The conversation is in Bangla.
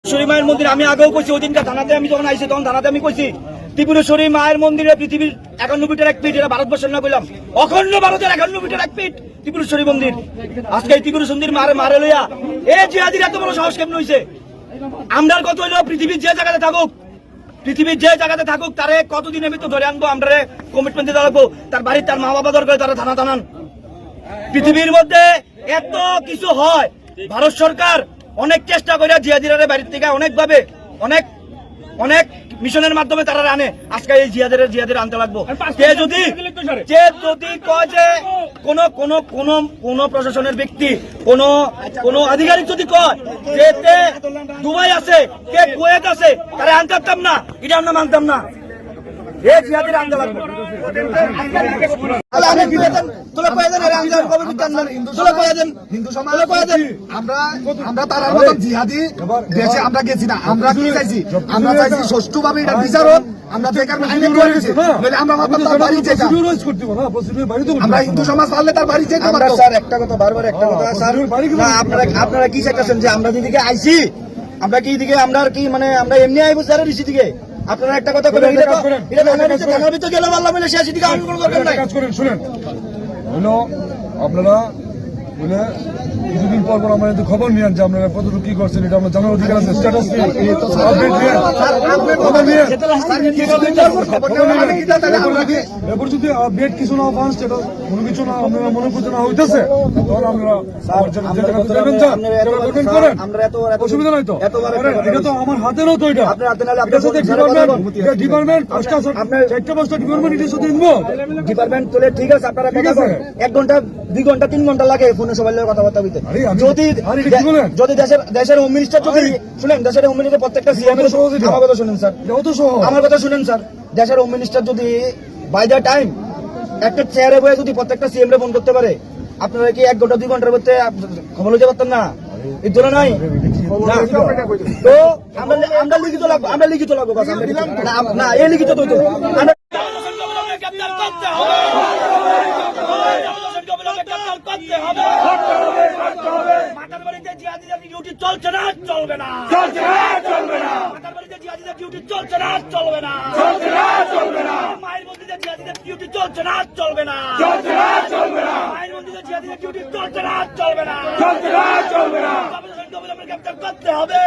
ত্রিপুরেশ্বরী মায়ের মন্দির আমি আগেও কইছি, ওই দিনটা থানাতে আমি যখন আইছি তখন থানাতে আমি কইছি ত্রিপুরেশ্বরী মায়ের মন্দিরে পৃথিবীর 51 ফিটের এক ফিট, এটা ভারতবর্ষের না কইলাম, অখণ্ড ভারতের 51 ফিটের এক ফিট ত্রিপুরেশ্বরী মন্দির। আজকে এই ত্রিপুরেশ্বরী মারে লইয়া এ জিহাদির এত বড় সাহস কেমন হইছে? আমরার কত হইলো পৃথিবীর যে জায়গাতে থাকুক তারে কতদিনের ভিতর ধরে আনবো, আমরা কমিটমেন্ট দিতে লাগবো, তার বাড়ির তার মা বাবা দরকার তারা থানা টানান। পৃথিবীর মধ্যে এত কিছু হয়, ভারত সরকার অনেক চেষ্টা করে জিহাদিরা বাড়ির থেকে অনেকভাবে অনেক মিশনের মাধ্যমে তারা আনে। আজকে এই জিহাদের আনতে লাগবো। যদি কয় যে কোন প্রশাসনের ব্যক্তি কোন আধিকারিক যদি কয় যে দুবাই আছে, কে কুয়েত আছে, তারা আনতে পারতাম না, এটা আমরা মানতাম না। এই জিহাদের আনতে লাগবো। আমরা তার মতন জিহাদি দেশে আমরা গেছি না, আমরা কি চাইছি, আমরা চাইছি সুষ্ঠুভাবে এটা বিচার হোক। আমরা আমরা হিন্দু সমাজ পারলে তার বাড়ি যেতে পারবো। স্যার একটা কথা, বারবার একটা কথা স্যার, আপনারা কি চাইতেছেন যে আমরা যেদিকে আইছি, আমরা কি দিকে আমরা কি মানে আমরা এমনি আইবো স্যার ঋষি দিকে? আপনারা একটা কথা বলেন, এটা থানার ভিতরে গেলে আল্লাহ বলে শেষ দিকে আমি কোনো দরকার নাই। কাজ করেন, শুনেন হলো আপনারা বলে কিছুদিন পর আমরা একটু খবর নিয়েন যে আপনারা কতটুকু কি করছেন, এটা আমরা জানার অধিকার আছে। স্ট্যাটাস এরপর যদি আপডেট কিছু না পান, সেটা কোনো কিছু না আপনারা মনে করতে না হইতেছে, তখন আপনারা করেন, অসুবিধা নাই তো। এটা তো আমার হাতেরও তো, এটা ডিপার্টমেন্ট 4-5টা ডিপার্টমেন্ট এটার সাথে ডিপার্টমেন্ট চলে, ঠিক আছে, আপনারা ঠিক আছে। 1 ঘন্টা 2 ঘন্টা 3 ঘন্টা লাগে ফোনে সবাই কথাবার্তা বলতে। যদি দেশের হোম মিনিস্টার যদি শুনেন, দেশের হোম মিনিস্টার প্রত্যেকটা সিএম আমার কথা শুনেন স্যার, আমার কথা শুনেন স্যার, দেশের হোম মিনিস্টার যদি বাই দ্য টাইম একটা চেয়ারে বসে যদি প্রত্যেকটা সিএম রে ফোন করতে পারে, আপনারা কি 1 ঘন্টা 2 ঘন্টার মধ্যে খবর লইতে পারতেন না? এই ধরে নাই তো আমরা লিখিত লাগবো, না এই লিখিত তো মাতার বাড়িতে জিহাদিদের ডিউটি চলছে না, চলবে না, মাতার বাড়িতে জিহাদিদের ডিউটি চলছে না, চলবে না, মায়ের মন্দিরে জিহাদিদের ডিউটি চলছে না, চলবে না, মায়ের মন্দিরে জিহাদিদের ডিউটি চলছে না, চলবে না, গ্রেপ্তার করতে হবে।